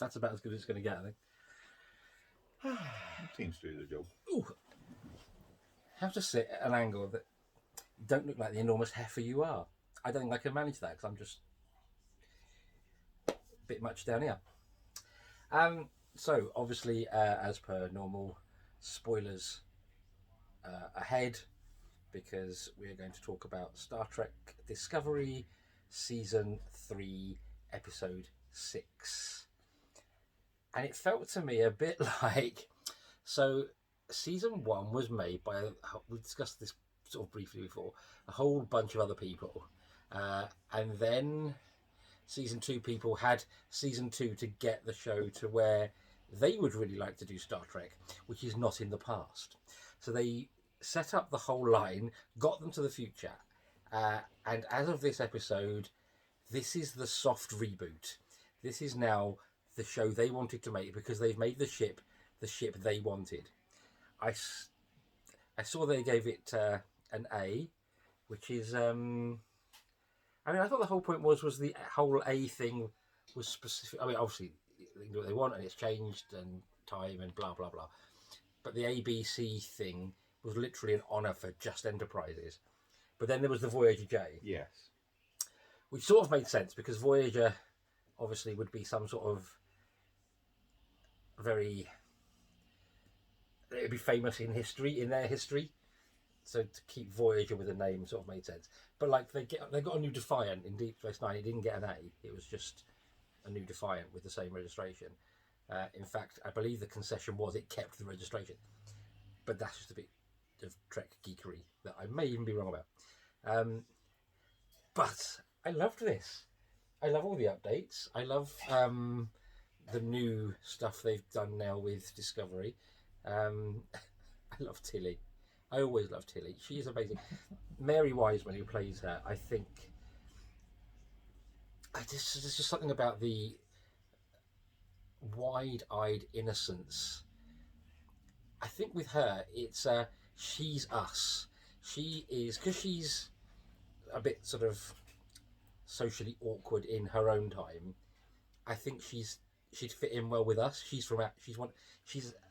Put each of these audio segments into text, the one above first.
That's about as good as it's going to get, I think. Seems to do the job. Ooh. Have to sit at an angle that you don't look like the enormous heifer you are. I don't think I can manage that because I'm just a bit much down here. So, obviously, as per normal, spoilers ahead, because we're going to talk about Star Trek Discovery Season 3, Episode 6. And it felt to me a bit like... So, Season 1 was made by... We discussed this sort of briefly before. A whole bunch of other people. And then Season 2 people had Season 2 to get the show to where they would really like to do Star Trek, which is not in the past. So they set up the whole line, got them to the future, and as of this episode, this is the soft reboot. This is now the show they wanted to make because they've made the ship they wanted. I saw they gave it an A, which is I thought the whole point was the whole A thing was specific. I mean, obviously they can do what they want and it's changed and time and blah blah blah, but the ABC thing was literally an honour for just Enterprises. But then there was the Voyager J. Yes. Which sort of made sense because Voyager obviously would be some sort of very... It would be famous in history, in their history. So to keep Voyager with a name sort of made sense. But like they got a new Defiant in Deep Space Nine. It didn't get an A. It was just a new Defiant with the same registration. In fact, I believe the concession was it kept the registration. But that's just a bit of Trek geekery that I may even be wrong about. But I loved this. I love all the updates. I love the new stuff they've done now with Discovery. I love Tilly. I always love Tilly. She's amazing. Mary Wiseman, who plays her, I think... there's just something about the wide-eyed innocence. I think with her, it's she's us. She is, because she's a bit sort of socially awkward in her own time. I think she'd fit in well with us. She's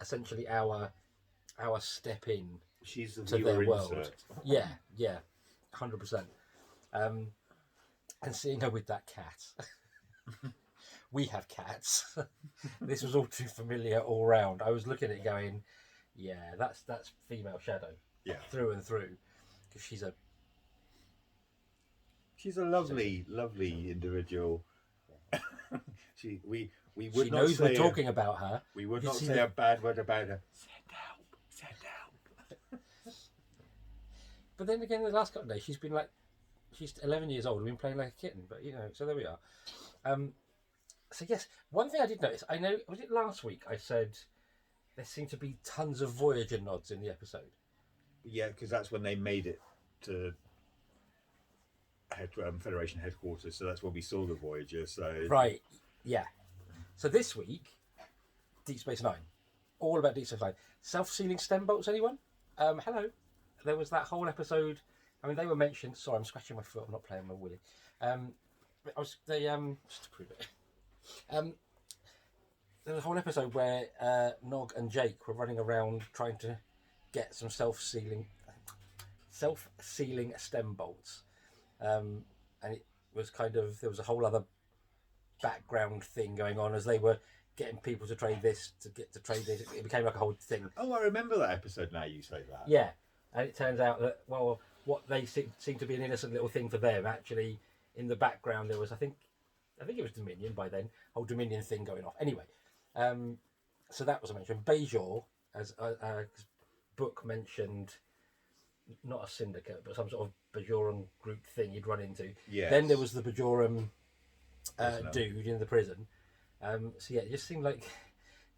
essentially our step in. She's the to their world. insert. Yeah, 100%. And seeing her with that cat. We have cats. This was all too familiar all round. I was looking at it going, yeah, that's female Shadow. Yeah. Through and through. Because she's a lovely individual. we would she not knows say we're talking about her. We would not say a bad word about her. Send help. But then again, the last couple of days, she's 11 years old and been playing like a kitten. But, so there we are. So, yes, one thing I did notice, I know, was it last week I said there seemed to be tons of Voyager nods in the episode? Yeah, because that's when they made it to Federation headquarters, so that's when we saw the Voyager. So Right, yeah. So this week, Deep Space Nine. All about Deep Space Nine. Self-sealing stem bolts, anyone? Hello. There was that whole episode. I mean, they were mentioned. Sorry, I'm scratching my foot. I'm not playing my willy. Just to prove it. There was a whole episode where Nog and Jake were running around trying to get some self-sealing stem bolts, and it was there was a whole other background thing going on as they were getting people to trade this it became like a whole thing. Oh, I remember that episode now you say that. Yeah, and it turns out that what they seemed to be an innocent little thing for them, actually in the background there was I think it was Dominion by then, whole Dominion thing going off. Anyway, so that was a mention. Bajor, as a book mentioned, not a syndicate, but some sort of Bajoran group thing you'd run into. Yes. Then there was the Bajoran dude in the prison. So yeah, it just seemed like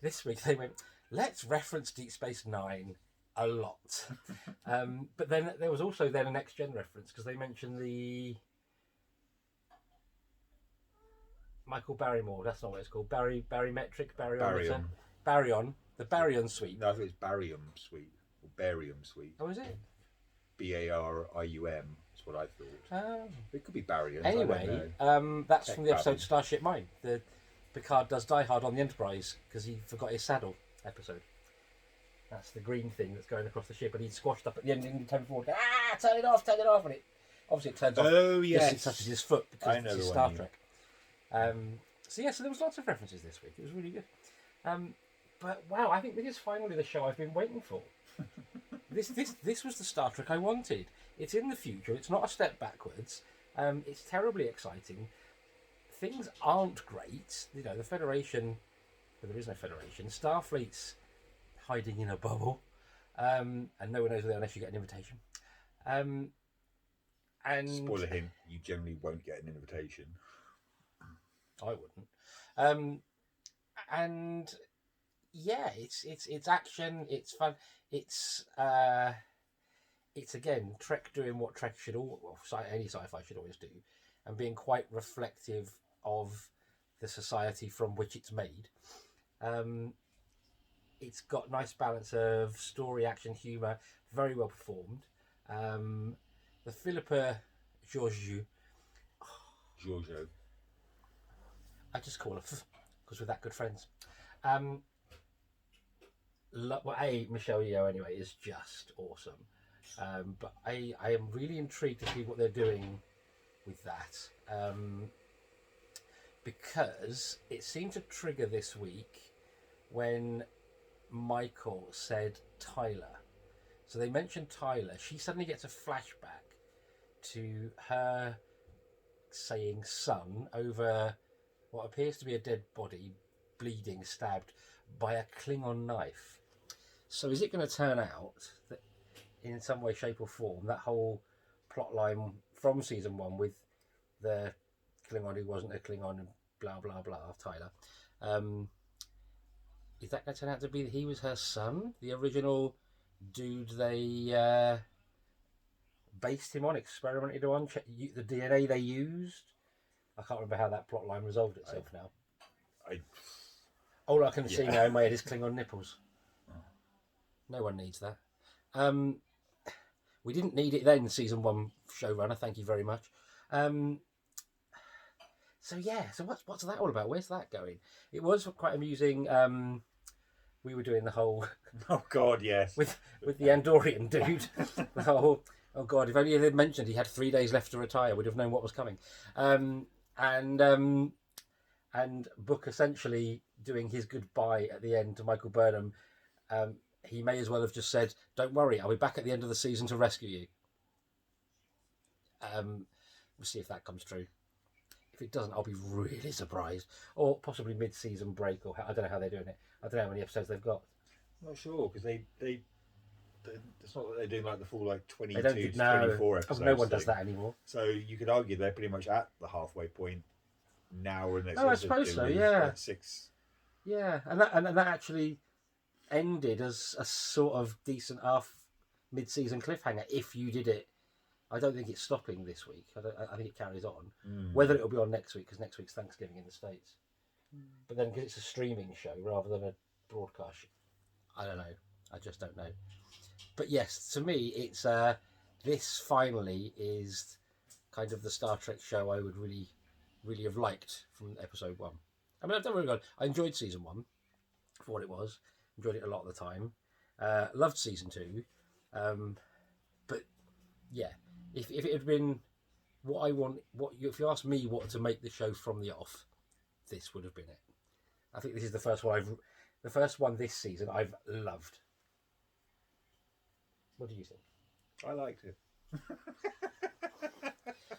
this week they went, let's reference Deep Space Nine a lot. But then there was also then a Next Gen reference because they mentioned the Michael Barrymore, that's not what it's called. Barymetric, Baryon. Baryon, the Baryon suite. No, I think it's Barium Suite or Barium Suite. Oh, is it? Barium is what I thought. Oh. It could be Barium. Anyway, that's from the episode Starship Mine. Picard does Die Hard on the Enterprise because he forgot his saddle episode. That's the green thing that's going across the ship, and he's squashed up at the end and he turns forward, turn it off, and it obviously it turns off. Oh, Just yes. it touches his foot because I know it's the Star one Trek. So there was lots of references this week. It was really good. But wow, I think this is finally the show I've been waiting for. This was the Star Trek I wanted. It's in the future. It's not a step backwards. It's terribly exciting. Things aren't great. You know, the Federation. Well, there is no Federation. Starfleet's hiding in a bubble, and no one knows where unless you get an invitation. And Spoiler hint: you generally won't get an invitation. I wouldn't. And yeah, it's action. It's fun. It's again Trek doing what Trek should any sci-fi should always do, and being quite reflective of the society from which it's made. It's got nice balance of story, action, humour, very well performed. The Philippa Georgiou, Giorgio. I just call her because we're that good friends. Michelle Yeoh anyway is just awesome. But I am really intrigued to see what they're doing with that. Because it seemed to trigger this week when Michael said Tyler. So they mentioned Tyler. She suddenly gets a flashback to her saying son over what appears to be a dead body, bleeding, stabbed by a Klingon knife. So is it going to turn out that in some way, shape or form, that whole plot line from season 1 with the Klingon who wasn't a Klingon and blah, blah, blah, Tyler, is that going to turn out to be that he was her son? The original dude they based him on, experimented on, the DNA they used? I can't remember how that plot line resolved itself now. All I can see now in my head is Klingon nipples. No one needs that. We didn't need it then, season 1 showrunner. Thank you very much. So what's that all about? Where's that going? It was quite amusing. We were doing the whole Oh God, yes. with the Andorian dude. The whole oh God, if only they'd mentioned he had 3 days left to retire, we'd have known what was coming. And Book essentially doing his goodbye at the end to Michael Burnham. He may as well have just said, "Don't worry, I'll be back at the end of the season to rescue you." We'll see if that comes true. If it doesn't, I'll be really surprised. Or possibly mid-season break, or I don't know how they're doing it. I don't know how many episodes they've got. I'm not sure because they it's not that they're doing like the full like 22 They to 24 episodes. No one does that anymore. So you could argue they're pretty much at the halfway point now, and I suppose so. Yeah, 6. Yeah, and that actually ended as a sort of decent mid-season cliffhanger. If you did it, I don't think it's stopping this week. I think it carries on. Whether it'll be on next week, because next week's Thanksgiving in the States. But then because it's a streaming show rather than a broadcast show, I don't know. I just don't know. But yes, to me, it's this finally is kind of the Star Trek show I would really, really have liked from episode 1. I mean, I've done really good. I enjoyed season 1 for what it was. Enjoyed it a lot of the time. Loved season 2. But yeah, if it had been what I want, if you asked me what to make the show from the off, this would have been it. I think this is the first one this season I've loved. What do you think? I liked it.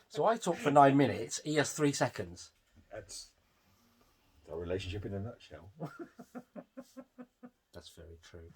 So I talked for 9 minutes. He has 3 seconds. That's our relationship in a nutshell. That's very true.